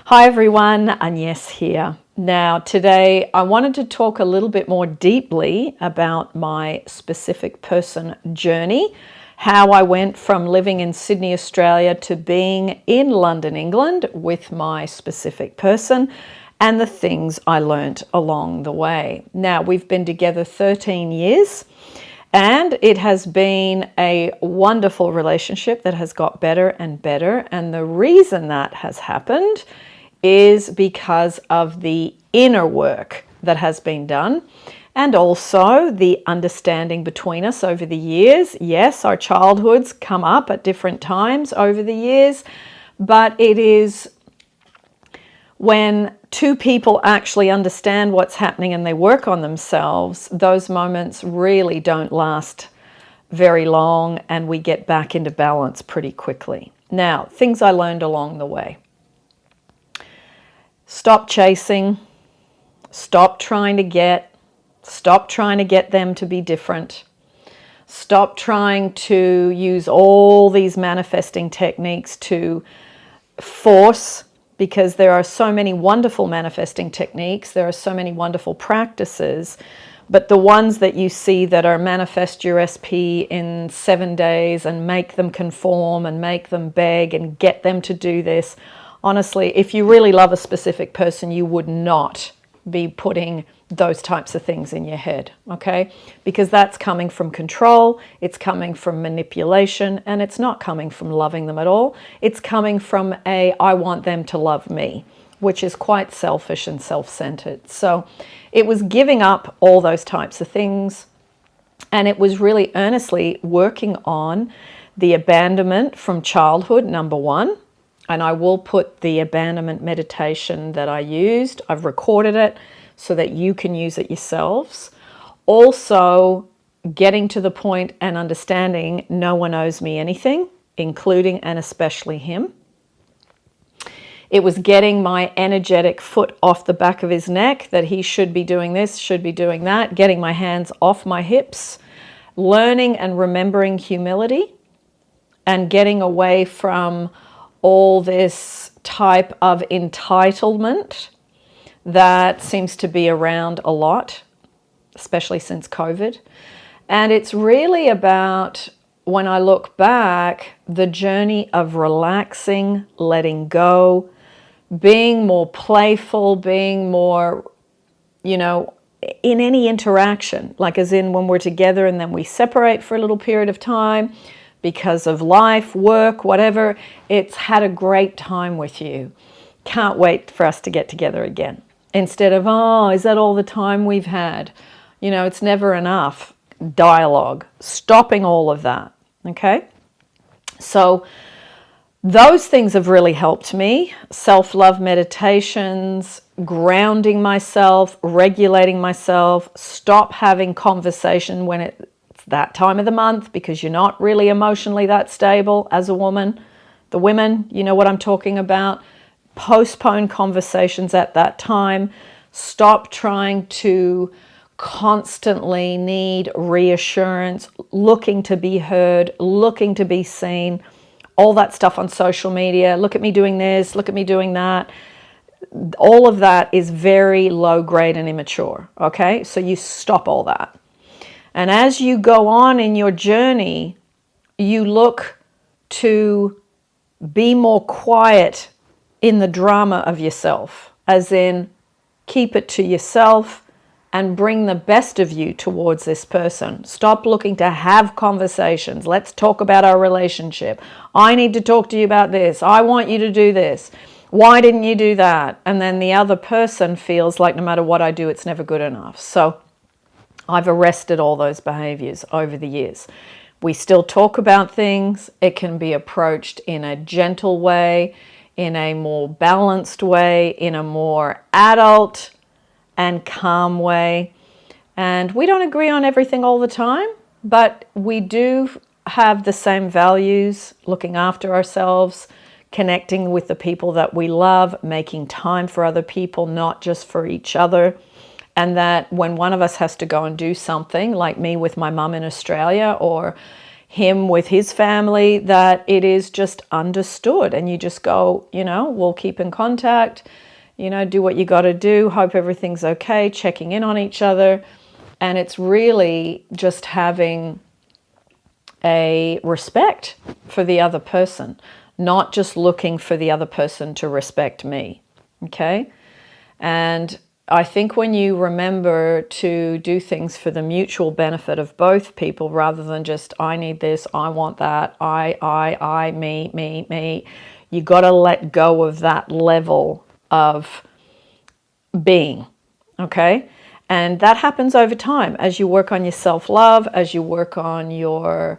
Hi everyone, Agnes here. Now today I wanted to talk a little bit more deeply about my specific person journey, how I went from living in Sydney, Australia to being in London, England with my specific person and the things I learnt along the way. Now we've been together 13 years. And it has been a wonderful relationship that has got better and better. And the reason that has happened is because of the inner work that has been done and also the understanding between us over the years. Yes, our childhoods come up at different times over the years, but it is when two people actually understand what's happening and they work on themselves, those moments really don't last very long and we get back into balance pretty quickly. Now, things I learned along the way. Stop chasing, stop trying to get them to be different. Stop trying to use all these manifesting techniques to force, because there are so many wonderful manifesting techniques, there are so many wonderful practices, but the ones that you see that are manifest your SP in 7 days and make them conform and make them beg and get them to do this, honestly, if you really love a specific person, you would not be putting those types of things in your head, okay? Because that's coming from control, it's coming from manipulation, and it's not coming from loving them at all. It's coming from I want them to love me, which is quite selfish and self-centered. So it was giving up all those types of things, and it was really earnestly working on the abandonment from childhood, number one. And I will put the abandonment meditation that I used, I've recorded it so that you can use it yourselves. Also, getting to the point and understanding no one owes me anything, including and especially him. It was getting my energetic foot off the back of his neck, that he should be doing this, should be doing that, getting my hands off my hips, learning and remembering humility, and getting away from all this type of entitlement that seems to be around a lot, especially since COVID. And it's really about, when I look back, the journey of relaxing, letting go, being more playful, being more, in any interaction, like as in when we're together and then we separate for a little period of time, because of life, work, whatever, it's had a great time with you. Can't wait for us to get together again. Instead of, oh, is that all the time we've had? It's never enough. Dialogue, stopping all of that, okay? So those things have really helped me. Self-love meditations, grounding myself, regulating myself, stop having conversation when it's that time of the month because you're not really emotionally that stable as a woman. The women, you know what I'm talking about. Postpone conversations at that time. Stop trying to constantly need reassurance, looking to be heard, looking to be seen. All that stuff on social media. Look at me doing this, look at me doing that. All of that is very low grade and immature, okay? So you stop all that. And as you go on in your journey, you look to be more quiet in the drama of yourself, as in keep it to yourself and bring the best of you towards this person. Stop looking to have conversations. Let's talk about our relationship. I need to talk to you about this. I want you to do this. Why didn't you do that? And then the other person feels like no matter what I do, it's never good enough. So I've arrested all those behaviors over the years. We still talk about things. It can be approached in a gentle way, in a more balanced way, in a more adult and calm way. And we don't agree on everything all the time, but we do have the same values, looking after ourselves, connecting with the people that we love, making time for other people, not just for each other. And that when one of us has to go and do something, like me with my mum in Australia, or him with his family, that it is just understood. And you just go, you know, we'll keep in contact, you know, do what you got to do, hope everything's okay, checking in on each other. And it's really just having a respect for the other person, not just looking for the other person to respect me. Okay? And I think when you remember to do things for the mutual benefit of both people, rather than just, I need this, I want that, I, me, you got to let go of that level of being, okay? And that happens over time as you work on your self-love, as you work on your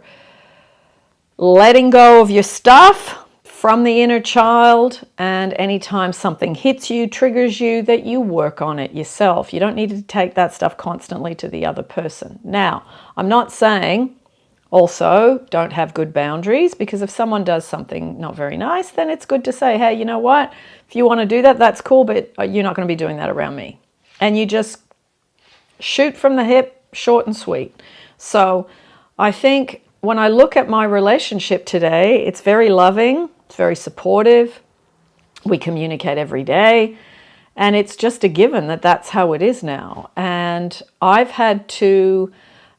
letting go of your stuff from the inner child, and anytime something hits you, triggers you, that you work on it yourself. You don't need to take that stuff constantly to the other person. Now, I'm not saying also don't have good boundaries, because if someone does something not very nice, then it's good to say, hey, you know what? If you want to do that, that's cool, but you're not going to be doing that around me. And you just shoot from the hip, short and sweet. So I think when I look at my relationship today, it's very loving. It's very supportive. We communicate every day. And it's just a given that that's how it is now. And I've had to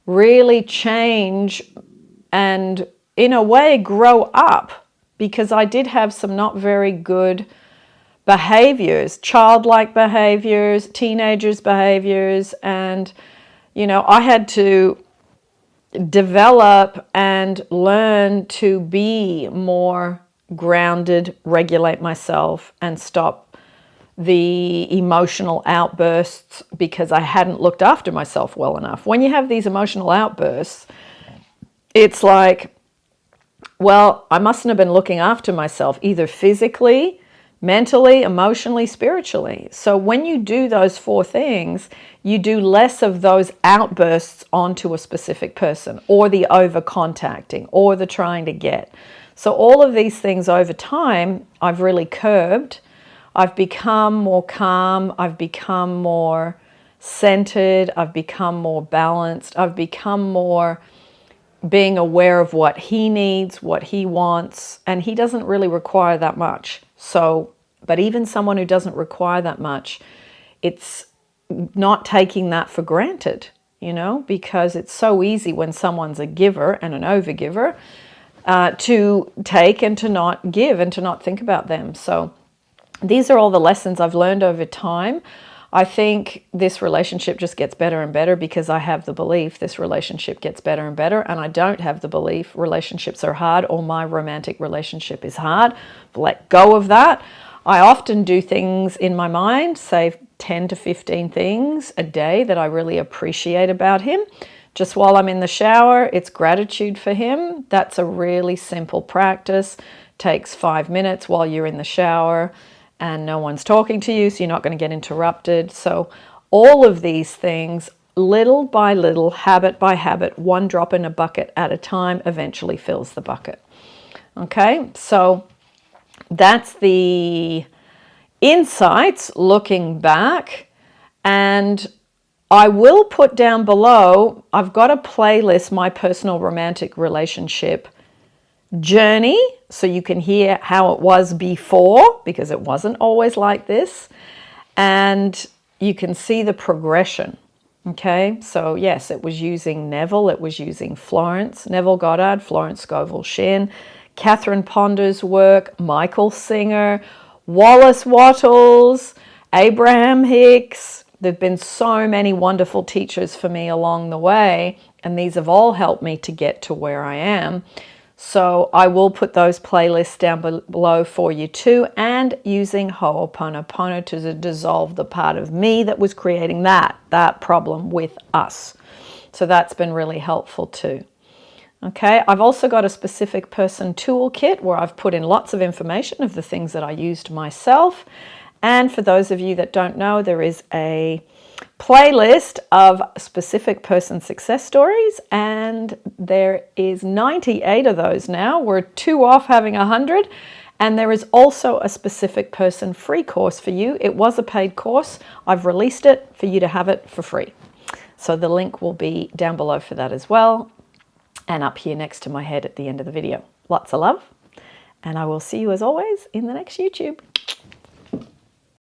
really change and, in a way, grow up, because I did have some not very good behaviors, childlike behaviors, teenagers' behaviors. And, you know, I had to develop and learn to be more grounded, regulate myself, and stop the emotional outbursts, because I hadn't looked after myself well enough. When you have these emotional outbursts, it's like, well, I mustn't have been looking after myself, either physically, mentally, emotionally, spiritually. So when you do those 4 things, you do less of those outbursts onto a specific person, or the over contacting, or the trying to get. So all of these things over time, I've really curbed. I've become more calm. I've become more centered. I've become more balanced. I've become more being aware of what he needs, what he wants, and he doesn't really require that much. So, but even someone who doesn't require that much, it's not taking that for granted, you know, because it's so easy when someone's a giver and an overgiver to take and to not give and to not think about them. So these are all the lessons I've learned over time. I think this relationship just gets better and better, because I have the belief this relationship gets better and better, and I don't have the belief relationships are hard or my romantic relationship is hard. Let go of that. I often do things in my mind, say 10 to 15 things a day that I really appreciate about him. Just while I'm in the shower, it's gratitude for him. That's a really simple practice. Takes 5 minutes while you're in the shower and no one's talking to you, so you're not going to get interrupted. So all of these things, little by little, habit by habit, one drop in a bucket at a time, eventually fills the bucket. Okay, so that's the insights looking back. And I will put down below, I've got a playlist, My Personal Romantic Relationship Journey, so you can hear how it was before, because it wasn't always like this, and you can see the progression. Okay, so yes, it was using Neville, it was using Florence, Neville Goddard, Florence Scovel, Shinn, Catherine Ponder's work, Michael Singer, Wallace Wattles, Abraham Hicks. There have been so many wonderful teachers for me along the way, and these have all helped me to get to where I am. So I will put those playlists down below for you too, and using Ho'oponopono to dissolve the part of me that was creating that problem with us. So that's been really helpful too. Okay, I've also got a specific person toolkit where I've put in lots of information of the things that I used myself. And for those of you that don't know, there is a playlist of specific person success stories, and there is 98 of those now. We're 2 off having 100, and there is also a specific person free course for you. It was a paid course. I've released it for you to have it for free. So the link will be down below for that as well. and up here next to my head at the end of the video. Lots of love, and I will see you as always in the next YouTube.